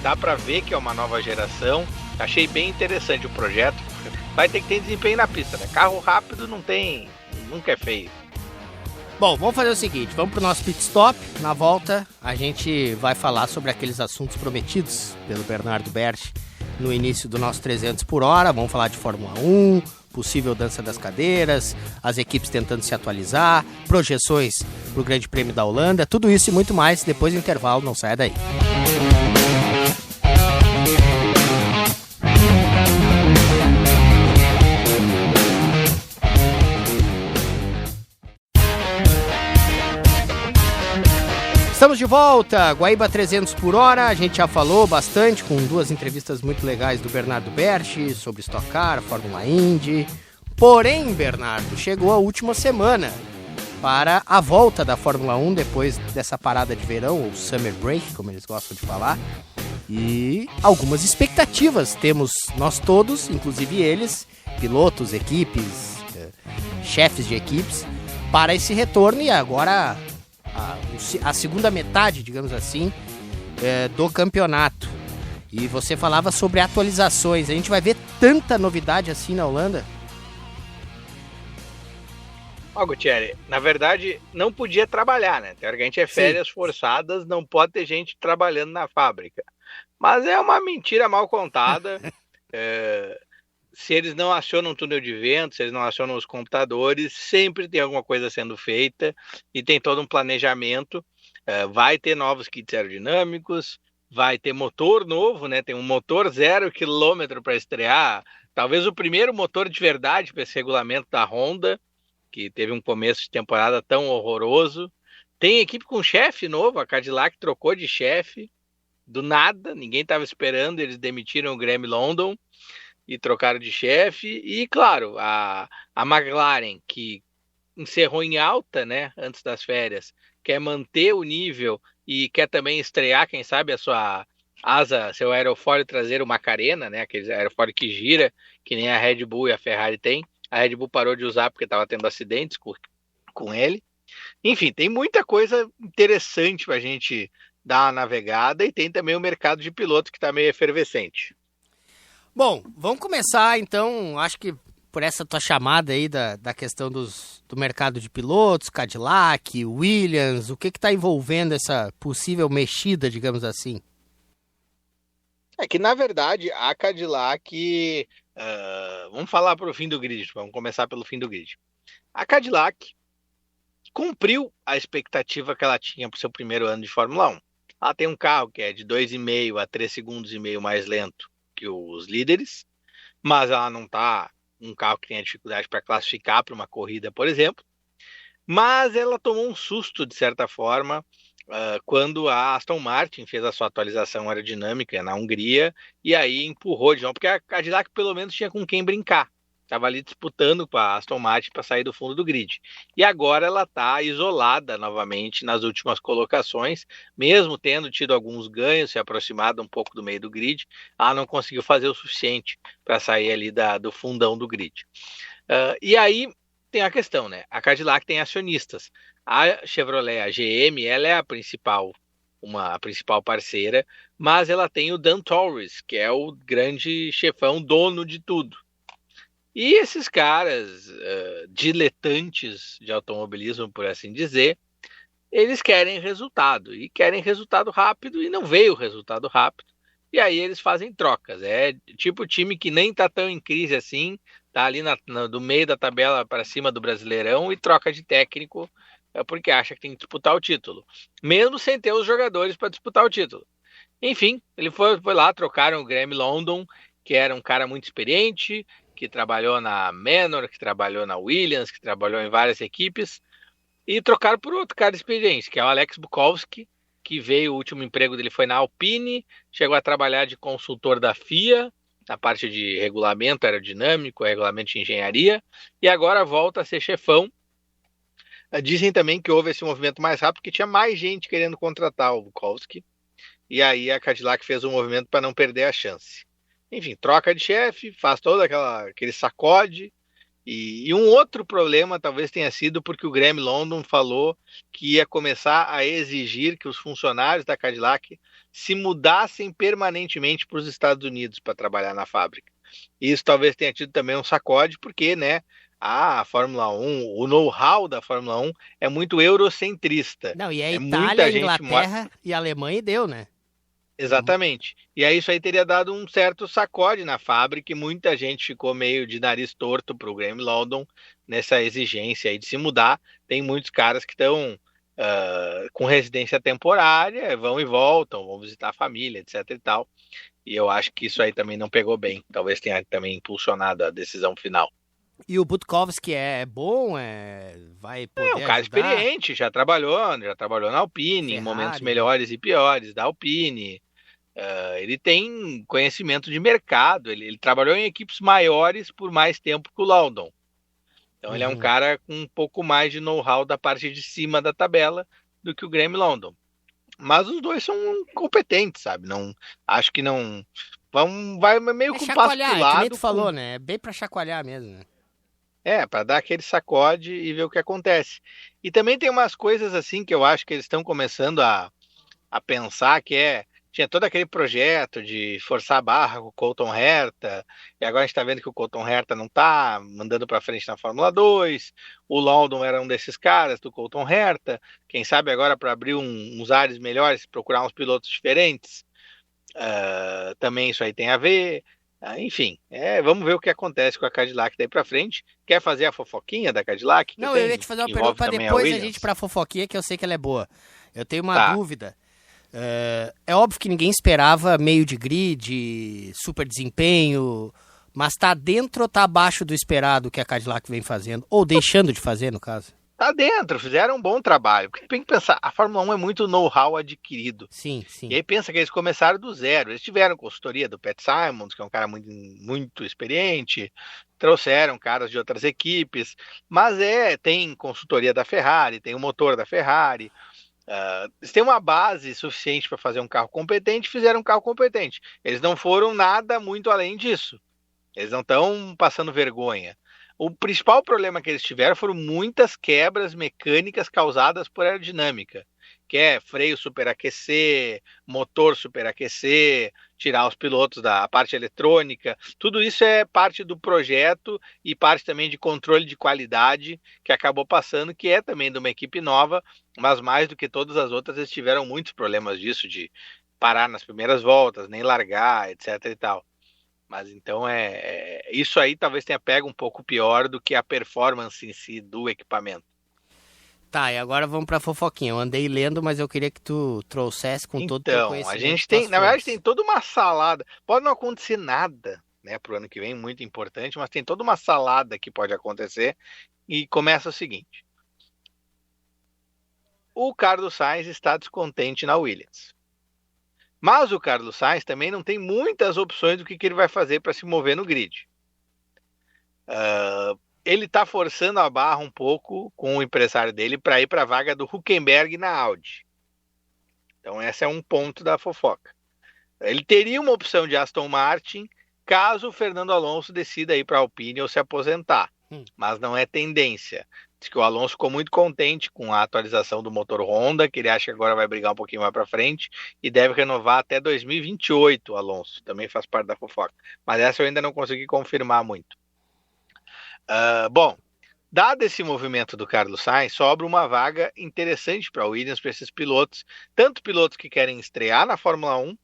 dá para ver que é uma nova geração. Achei bem interessante o projeto. Vai ter que ter desempenho na pista, né? Carro rápido nunca é feio. Bom, vamos fazer o seguinte, vamos pro nosso pit stop. Na volta, a gente vai falar sobre aqueles assuntos prometidos pelo Bernardo Berti no início do nosso 300 por hora. Vamos falar de Fórmula 1, possível dança das cadeiras, as equipes tentando se atualizar, projeções pro Grande Prêmio da Holanda, tudo isso e muito mais depois do intervalo, não saia daí. Estamos de volta, Guaíba 300 por hora, a gente já falou bastante com 2 entrevistas muito legais do Bernardo Berti sobre Stock Car, Fórmula Indy. Porém, Bernardo, chegou a última semana para a volta da Fórmula 1 depois dessa parada de verão, ou Summer Break, como eles gostam de falar. E algumas expectativas temos nós todos, inclusive eles, pilotos, equipes, chefes de equipes, para esse retorno e agora a segunda metade, digamos assim, do campeonato. E você falava sobre atualizações. A gente vai ver tanta novidade assim na Holanda? Gutierrez, na verdade, não podia trabalhar, né? Teoricamente é férias forçadas, não pode ter gente trabalhando na fábrica. Mas é uma mentira mal contada. Se eles não acionam o túnel de vento, se eles não acionam os computadores, sempre tem alguma coisa sendo feita e tem todo um planejamento. Vai ter novos kits aerodinâmicos, vai ter motor novo, né? Tem um motor 0 km para estrear, talvez o primeiro motor de verdade para esse regulamento da Honda, que teve um começo de temporada tão horroroso. Tem equipe com chefe novo, a Cadillac trocou de chefe, do nada, ninguém estava esperando, eles demitiram o Graham London e trocaram de chefe. E claro, a McLaren, que encerrou em alta, né, antes das férias, quer manter o nível e quer também estrear, quem sabe, a sua asa, seu aerofólio traseiro Macarena, né? Aquele aerofólio que gira, que nem a Red Bull e a Ferrari tem. A Red Bull parou de usar porque estava tendo acidentes com ele. Enfim, tem muita coisa interessante para a gente dar uma navegada e tem também o mercado de piloto que está meio efervescente. Bom, vamos começar então, acho que por essa tua chamada aí da questão do mercado de pilotos, Cadillac, Williams, o que está envolvendo essa possível mexida, digamos assim? É que, na verdade, a Cadillac... vamos falar para o fim do grid, vamos começar pelo fim do grid. A Cadillac cumpriu a expectativa que ela tinha para o seu primeiro ano de Fórmula 1. Ela tem um carro que é de 2,5 a 3,5 segundos mais lento que os líderes, mas ela não está um carro que tenha dificuldade para classificar para uma corrida, por exemplo. Mas ela tomou um susto, de certa forma, quando a Aston Martin fez a sua atualização aerodinâmica na Hungria e aí empurrou de novo, porque a Cadillac pelo menos tinha com quem brincar. Estava ali disputando com a Aston Martin para sair do fundo do grid. E agora ela está isolada novamente nas últimas colocações, mesmo tendo tido alguns ganhos, se aproximado um pouco do meio do grid, ela não conseguiu fazer o suficiente para sair ali do fundão do grid. E aí tem a questão, né? A Cadillac tem acionistas. A Chevrolet, a GM, ela é a principal parceira, mas ela tem o Dan Torres, que é o grande chefão, dono de tudo. E esses caras, diletantes de automobilismo, por assim dizer, eles querem resultado, e querem resultado rápido, e não veio o resultado rápido. E aí eles fazem trocas. É tipo time que nem tá tão em crise assim, tá ali do meio da tabela para cima do Brasileirão e troca de técnico porque acha que tem que disputar o título, mesmo sem ter os jogadores para disputar o título. Enfim, ele foi lá, trocaram o Graham London, que era um cara muito experiente, que trabalhou na Manor, que trabalhou na Williams, que trabalhou em várias equipes, e trocaram por outro cara experiente, que é o Alex Bukowski, que veio, o último emprego dele foi na Alpine, chegou a trabalhar de consultor da FIA, na parte de regulamento aerodinâmico, regulamento de engenharia, e agora volta a ser chefão. Dizem também que houve esse movimento mais rápido, porque tinha mais gente querendo contratar o Bukowski, e aí a Cadillac fez um movimento para não perder a chance. Enfim, troca de chefe, faz todo aquele sacode. E um outro problema talvez tenha sido porque o Graham London falou que ia começar a exigir que os funcionários da Cadillac se mudassem permanentemente para os Estados Unidos para trabalhar na fábrica. E isso talvez tenha tido também um sacode, porque, né, a Fórmula 1, o know-how da Fórmula 1 é muito eurocentrista. Não, e a Itália, Inglaterra e Alemanha e deu, né? Exatamente. E aí isso aí teria dado um certo sacode na fábrica e muita gente ficou meio de nariz torto para o Graham London nessa exigência aí de se mudar. Tem muitos caras que estão com residência temporária, vão e voltam, vão visitar a família, etc e tal. E eu acho que isso aí também não pegou bem. Talvez tenha também impulsionado a decisão final. E o Bukowski é bom, vai poder um cara ajudar? Experiente, já trabalhou na Alpine, Ferrari, em momentos melhores e piores da Alpine. Ele tem conhecimento de mercado, ele trabalhou em equipes maiores por mais tempo que o London. Então ele é um cara com um pouco mais de know-how da parte de cima da tabela do que o Graham London. Mas os dois são competentes, sabe? Não, acho que não... vai meio com passo pro lado. Que nem tu falou, né? É bem pra chacoalhar mesmo, né? Para dar aquele sacode e ver o que acontece. E também tem umas coisas assim que eu acho que eles estão começando a pensar, que tinha todo aquele projeto de forçar a barra com o Colton Herta, e agora a gente está vendo que o Colton Herta não está mandando para frente na Fórmula 2, o London era um desses caras do Colton Herta, quem sabe agora para abrir uns ares melhores, procurar uns pilotos diferentes, também isso aí tem a ver. Enfim, vamos ver o que acontece com a Cadillac daí pra frente. Quer fazer a fofoquinha da Cadillac? Não, eu ia te fazer uma pergunta pra depois a gente ir pra fofoquinha, que eu sei que ela é boa. Eu tenho uma dúvida. É óbvio que ninguém esperava meio de grid, super desempenho, mas tá dentro ou tá abaixo do esperado que a Cadillac vem fazendo? Ou deixando de fazer, no caso? Tá dentro, fizeram um bom trabalho. Porque tem que pensar, a Fórmula 1 é muito know-how adquirido. Sim, sim. E aí pensa que eles começaram do zero. Eles tiveram consultoria do Pat Simons, que é um cara muito, muito experiente. Trouxeram caras de outras equipes. Mas tem consultoria da Ferrari, tem o motor da Ferrari. Eles têm uma base suficiente para fazer um carro competente, fizeram um carro competente. Eles não foram nada muito além disso. Eles não estão passando vergonha. O principal problema que eles tiveram foram muitas quebras mecânicas causadas por aerodinâmica, que é freio superaquecer, motor superaquecer, tirar os pilotos da parte eletrônica. Tudo isso é parte do projeto e parte também de controle de qualidade que acabou passando, que é também de uma equipe nova, mas mais do que todas as outras, eles tiveram muitos problemas disso, de parar nas primeiras voltas, nem largar, etc e tal. Mas então isso aí talvez tenha pego um pouco pior do que a performance em si do equipamento. Tá, e agora vamos pra fofoquinha. Eu andei lendo, mas eu queria que tu trouxesse com todo o teu conhecimento. Então, a gente tem, na verdade, tem toda uma salada. Pode não acontecer nada, né, pro ano que vem, muito importante, mas tem toda uma salada que pode acontecer. E começa o seguinte: o Carlos Sainz está descontente na Williams. Mas o Carlos Sainz também não tem muitas opções do que ele vai fazer para se mover no grid. Ele está forçando a barra um pouco com o empresário dele para ir para a vaga do Hülkenberg na Audi. Então esse é um ponto da fofoca. Ele teria uma opção de Aston Martin caso o Fernando Alonso decida ir para a Alpine ou se aposentar. Mas não é tendência. Diz que o Alonso ficou muito contente com a atualização do motor Honda, que ele acha que agora vai brigar um pouquinho mais para frente e deve renovar até 2028, o Alonso. Também faz parte da fofoca. Mas essa eu ainda não consegui confirmar muito. Bom, dado esse movimento do Carlos Sainz, sobra uma vaga interessante para a Williams, para esses pilotos. Tanto pilotos que querem estrear na Fórmula 1,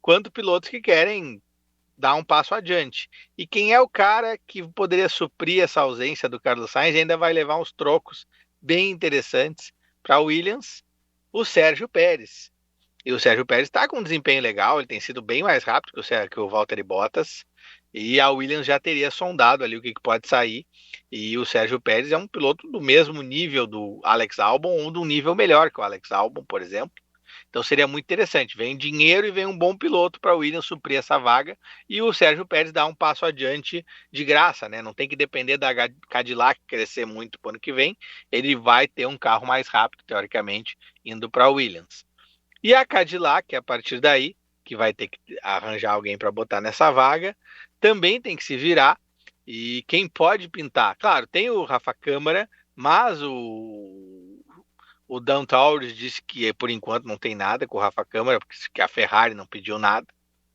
quanto pilotos que querem dar um passo adiante. E quem é o cara que poderia suprir essa ausência do Carlos Sainz e ainda vai levar uns trocos bem interessantes para a Williams? O Sérgio Pérez. E o Sérgio Pérez está com um desempenho legal, ele tem sido bem mais rápido que o Valtteri Bottas, e a Williams já teria sondado ali o que pode sair, e o Sérgio Pérez é um piloto do mesmo nível do Alex Albon, ou de um nível melhor que o Alex Albon, por exemplo. Então seria muito interessante, vem dinheiro e vem um bom piloto para o Williams suprir essa vaga, e o Sérgio Pérez dá um passo adiante de graça, né? Não tem que depender da Cadillac crescer muito para o ano que vem, ele vai ter um carro mais rápido, teoricamente, indo para a Williams. E a Cadillac, a partir daí, que vai ter que arranjar alguém para botar nessa vaga, também tem que se virar, e quem pode pintar? Claro, tem o Rafa Câmara, mas o Dan Towers disse que por enquanto não tem nada com o Rafa Câmara, porque a Ferrari não pediu nada,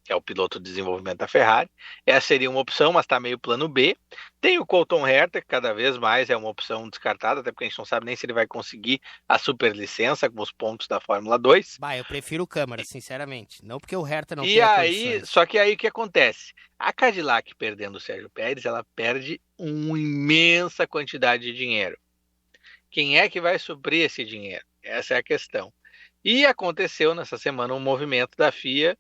que é o piloto de desenvolvimento da Ferrari. Essa seria uma opção, mas está meio plano B. Tem o Colton Herta, que cada vez mais é uma opção descartada, até porque a gente não sabe nem se ele vai conseguir a superlicença com os pontos da Fórmula 2. Eu prefiro o Câmara, sinceramente. Não porque o Herta não tem condições. Só que aí o que acontece? A Cadillac perdendo o Sérgio Pérez, ela perde uma imensa quantidade de dinheiro. Quem é que vai suprir esse dinheiro? Essa é a questão. E aconteceu nessa semana um movimento da FIA,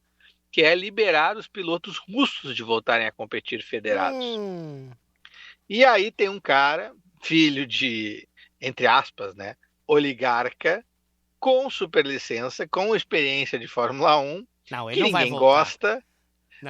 que é liberar os pilotos russos de voltarem a competir federados. E aí tem um cara, filho de, entre aspas, né, oligarca, com superlicença, com experiência de Fórmula 1, que ninguém gosta,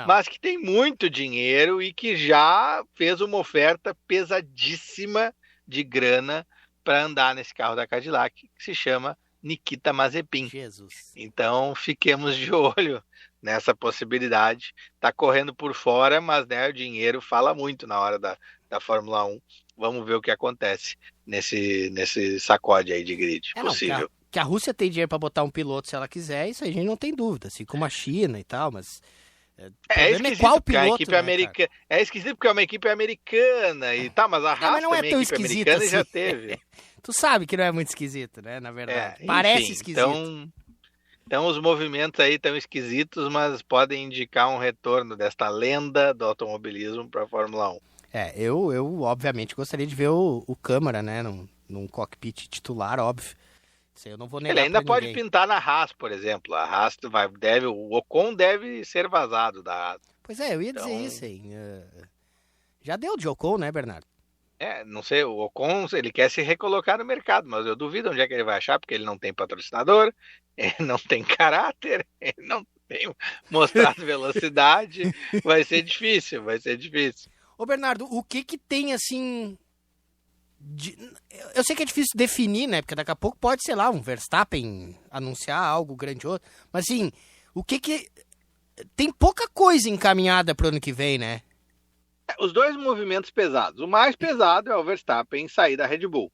mas que tem muito dinheiro e que já fez uma oferta pesadíssima de grana para andar nesse carro da Cadillac, que se chama Nikita Mazepin. Jesus. Então fiquemos de olho nessa possibilidade. Está correndo por fora, mas né, o dinheiro fala muito na hora da Fórmula 1. Vamos ver o que acontece nesse sacode aí de grid possível. Que a Rússia tem dinheiro para botar um piloto se ela quiser, isso aí a gente não tem dúvida, assim como a China e tal, mas é esquisito, qual piloto, a equipe americana. É esquisito porque é uma equipe americana e tá, mas a Haas não é também tão equipe esquisito americana assim. Já teve. Tu sabe que não é muito esquisito, né, na verdade. Enfim, parece esquisito. Então os movimentos aí estão esquisitos, mas podem indicar um retorno desta lenda do automobilismo para a Fórmula 1. Eu obviamente gostaria de ver o Câmara, né, num cockpit titular, óbvio. Eu não vou negar. Ele ainda pode pintar na Haas, por exemplo. A Haas o Ocon deve ser vazado da Haas. Pois eu ia dizer isso aí. Já deu de Ocon, né, Bernardo? Não sei, o Ocon, ele quer se recolocar no mercado, mas eu duvido onde é que ele vai achar, porque ele não tem patrocinador, ele não tem caráter, ele não tem mostrado velocidade. Vai ser difícil. Ô, Bernardo, o que tem, assim, Eu sei que é difícil definir, né? Porque daqui a pouco pode, sei lá, um Verstappen anunciar algo grandioso. Mas assim, o que... Tem pouca coisa encaminhada para o ano que vem, né? Os dois movimentos pesados. O mais pesado é o Verstappen sair da Red Bull.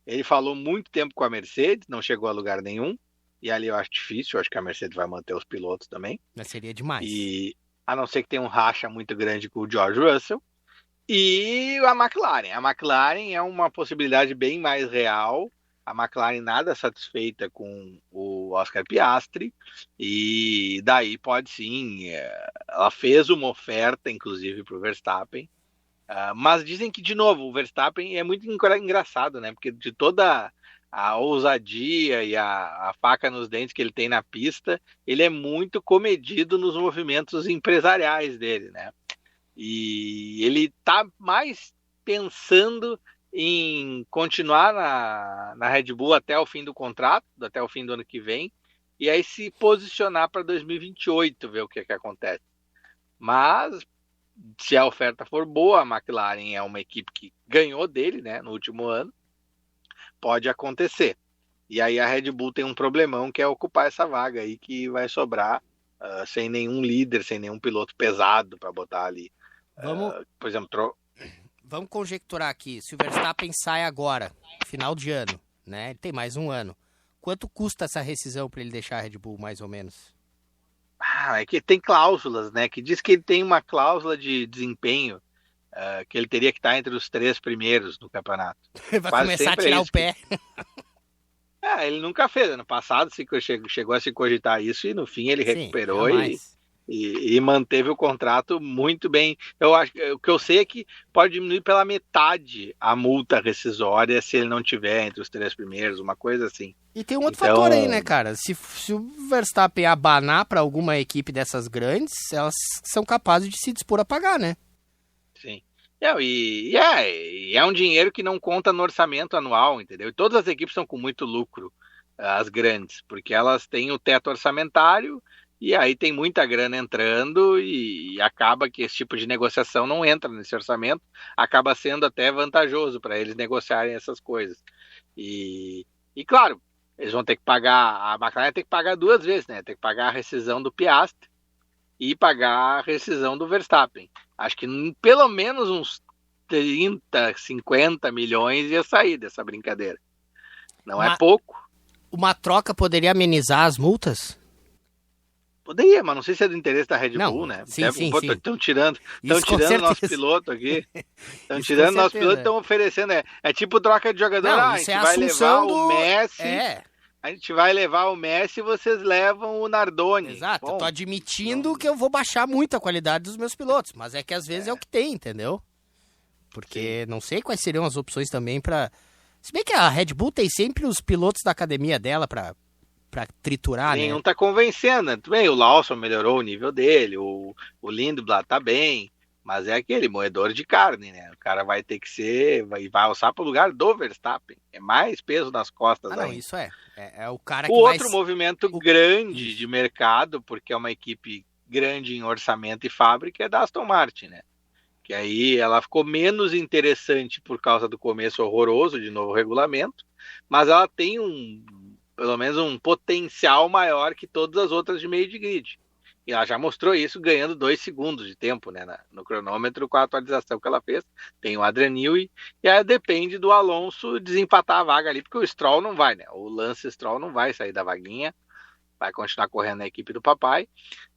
Ele falou muito tempo com a Mercedes, não chegou a lugar nenhum. E ali eu acho difícil, eu acho que a Mercedes vai manter os pilotos também. Mas seria demais. E a não ser que tenha um racha muito grande com o George Russell. E a McLaren. A McLaren é uma possibilidade bem mais real. A McLaren nada satisfeita com o Oscar Piastri. E daí pode sim. Ela fez uma oferta, inclusive, para o Verstappen. Mas dizem que, de novo, o Verstappen é muito engraçado, né? Porque de toda a ousadia e a faca nos dentes que ele tem na pista, ele é muito comedido nos movimentos empresariais dele, né? E ele tá mais pensando em continuar na Red Bull até o fim do contrato, até o fim do ano que vem, e aí se posicionar para 2028, ver o que acontece. Mas se a oferta for boa, a McLaren é uma equipe que ganhou dele, né, no último ano, pode acontecer. E aí a Red Bull tem um problemão que é ocupar essa vaga aí que vai sobrar sem nenhum líder, sem nenhum piloto pesado para botar ali. Por exemplo, vamos conjecturar aqui, se o Verstappen sai agora, final de ano, né? Ele tem mais um ano. Quanto custa essa rescisão para ele deixar a Red Bull, mais ou menos? É que tem cláusulas, né? Que diz que ele tem uma cláusula de desempenho que ele teria que estar entre os 3 primeiros no campeonato. Vai começar a tirar o pé. Ele nunca fez. Ano passado chegou a se cogitar isso e no fim ele recuperou e manteve o contrato muito bem. Eu acho, o que eu sei é que pode diminuir pela metade a multa rescisória se ele não tiver entre os 3 primeiros, uma coisa assim. E tem um outro fator aí, né, cara? Se o Verstappen abanar para alguma equipe dessas grandes, elas são capazes de se dispor a pagar, né? Sim. E é um dinheiro que não conta no orçamento anual, entendeu? E todas as equipes estão com muito lucro, as grandes, porque elas têm o teto orçamentário e aí tem muita grana entrando e acaba que esse tipo de negociação não entra nesse orçamento, acaba sendo até vantajoso para eles negociarem essas coisas. E claro, eles vão ter que pagar, a McLaren tem que pagar 2 vezes, né? Tem que pagar a rescisão do Piastri e pagar a rescisão do Verstappen. Acho que pelo menos uns 30, 50 milhões ia sair dessa brincadeira. Não é pouco. Uma troca poderia amenizar as multas? Poderia, mas não sei se é do interesse da Red Bull, né? Sim. Estão tirando nosso piloto aqui. Estão tirando nosso piloto e estão oferecendo. É tipo troca de jogador. A gente vai levar o Messi. A gente vai levar o Messi e vocês levam o Nardoni. Exato, eu tô admitindo que eu vou baixar muito a qualidade dos meus pilotos, mas é que às vezes é o que tem, entendeu? Porque não sei quais seriam as opções também pra... Se bem que a Red Bull tem sempre os pilotos da academia dela pra triturar, Nenhum né? tá convencendo, né? Tudo bem, o Lawson melhorou o nível dele, o Lindblad tá bem, mas é aquele moedor de carne, né? O cara vai ter que vai alçar pro lugar do Verstappen. É mais peso nas costas aí. Não, isso é o cara que outro movimento grande de mercado, porque é uma equipe grande em orçamento e fábrica, é da Aston Martin, né? Que aí ela ficou menos interessante por causa do começo horroroso de novo regulamento, mas ela tem pelo menos um potencial maior que todas as outras de meio de grid. E ela já mostrou isso ganhando 2 segundos de tempo, né, no cronômetro com a atualização que ela fez. Tem o Adrian Newey e aí depende do Alonso desempatar a vaga ali, porque o Stroll não vai, né? O Lance Stroll não vai sair da vaguinha, vai continuar correndo na equipe do papai.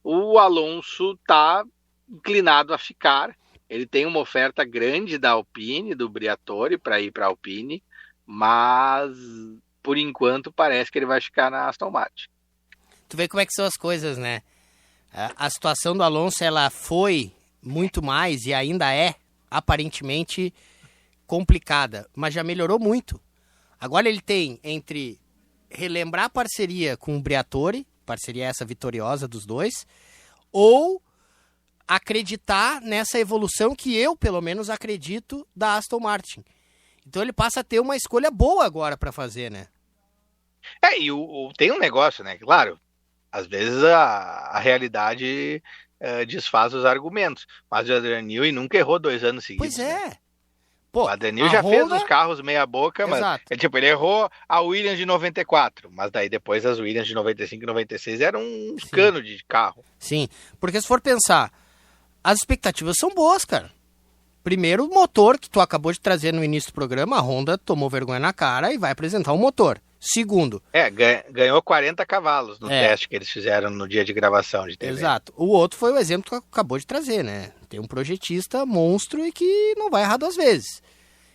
O Alonso tá inclinado a ficar. Ele tem uma oferta grande da Alpine, do Briatore, para ir para a Alpine, mas por enquanto parece que ele vai ficar na Aston Martin. Tu vê como é que são as coisas, né? A situação do Alonso, ela foi muito mais e ainda é, aparentemente, complicada, mas já melhorou muito. Agora ele tem entre relembrar a parceria com o Briatore, parceria essa vitoriosa dos dois, ou acreditar nessa evolução que eu, pelo menos, acredito da Aston Martin. Então ele passa a ter uma escolha boa agora para fazer, né? Tem um negócio, né? Claro, às vezes a realidade desfaz os argumentos, mas o Adrian Newey nunca errou 2 anos seguidos. Pois é. Né? Pô, o Adriano já fez os carros meia boca, mas ele errou a Williams de 94, mas daí depois as Williams de 95 e 96 eram um cano de carro. Sim, porque se for pensar, as expectativas são boas, cara. Primeiro, o motor que tu acabou de trazer no início do programa, a Honda tomou vergonha na cara e vai apresentar um motor. Segundo... ganhou 40 cavalos no teste que eles fizeram no dia de gravação de TV. Exato. O outro foi o exemplo que tu acabou de trazer, né? Tem um projetista monstro e que não vai errar 2 vezes.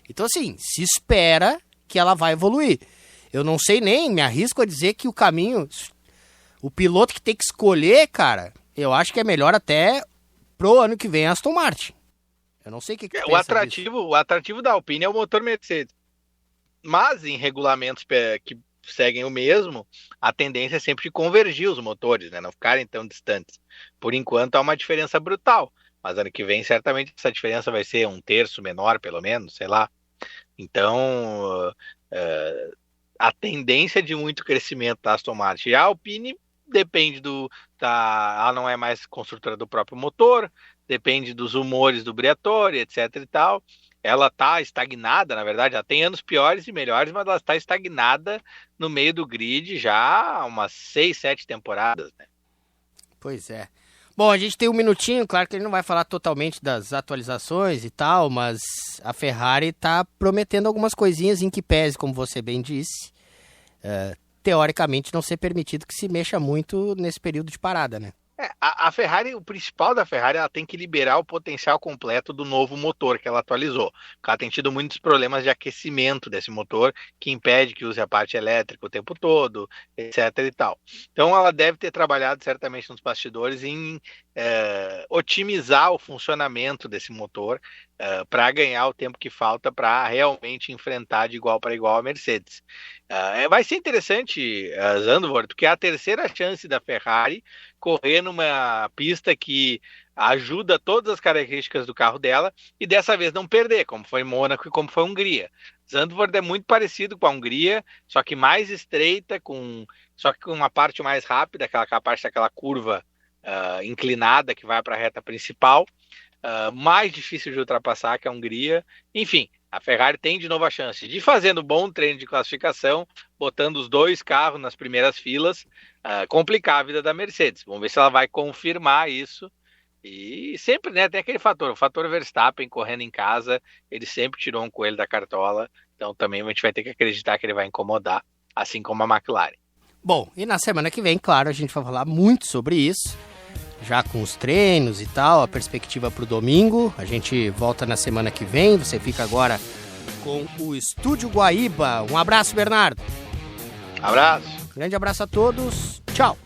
Então, assim, se espera que ela vai evoluir. Eu não sei nem, me arrisco a dizer que o caminho... O piloto que tem que escolher, cara, eu acho que é melhor até pro ano que vem a Aston Martin. Eu não sei o que tu pensa disso. O atrativo da Alpine é o motor Mercedes. Mas em regulamentos que seguem o mesmo, a tendência é sempre de convergir os motores, né? Não ficarem tão distantes. Por enquanto há uma diferença brutal, mas ano que vem certamente essa diferença vai ser 1/3 menor, pelo menos, sei lá. Então, a tendência de muito crescimento da Aston Martin. E a Alpine depende ela não é mais construtora do próprio motor, depende dos humores do Briatore, etc e tal. Ela está estagnada, na verdade, ela tem anos piores e melhores, mas ela está estagnada no meio do grid já há umas 6, 7 temporadas, né? Pois é. Bom, a gente tem 1 minutinho, claro que ele não vai falar totalmente das atualizações e tal, mas a Ferrari está prometendo algumas coisinhas em que pese, como você bem disse, teoricamente não ser permitido que se mexa muito nesse período de parada, né? A Ferrari, o principal da Ferrari, ela tem que liberar o potencial completo do novo motor que ela atualizou. Porque ela tem tido muitos problemas de aquecimento desse motor, que impede que use a parte elétrica o tempo todo, etc e tal. Então ela deve ter trabalhado certamente nos bastidores em otimizar o funcionamento desse motor para ganhar o tempo que falta para realmente enfrentar de igual para igual a Mercedes. Vai ser interessante, Zandvoort, porque é a terceira chance da Ferrari correr numa pista que ajuda todas as características do carro dela e dessa vez não perder, como foi Mônaco e como foi Hungria. Zandvoort é muito parecido com a Hungria, só que mais estreita, só que com uma parte mais rápida, aquela parte daquela curva inclinada que vai para a reta principal, mais difícil de ultrapassar que a Hungria. Enfim, a Ferrari tem de novo a chance de, fazendo bom treino de classificação, botando os 2 carros nas primeiras filas, complicar a vida da Mercedes. Vamos ver se ela vai confirmar isso. E sempre, né, tem aquele o fator Verstappen correndo em casa, ele sempre tirou um coelho da cartola, então também a gente vai ter que acreditar que ele vai incomodar, assim como a McLaren. Bom, e na semana que vem, claro, a gente vai falar muito sobre isso, já com os treinos e tal, a perspectiva para o domingo. A gente volta na semana que vem, você fica agora com o Estúdio Guaíba. Um abraço, Bernardo. Abraço. Grande abraço a todos, tchau.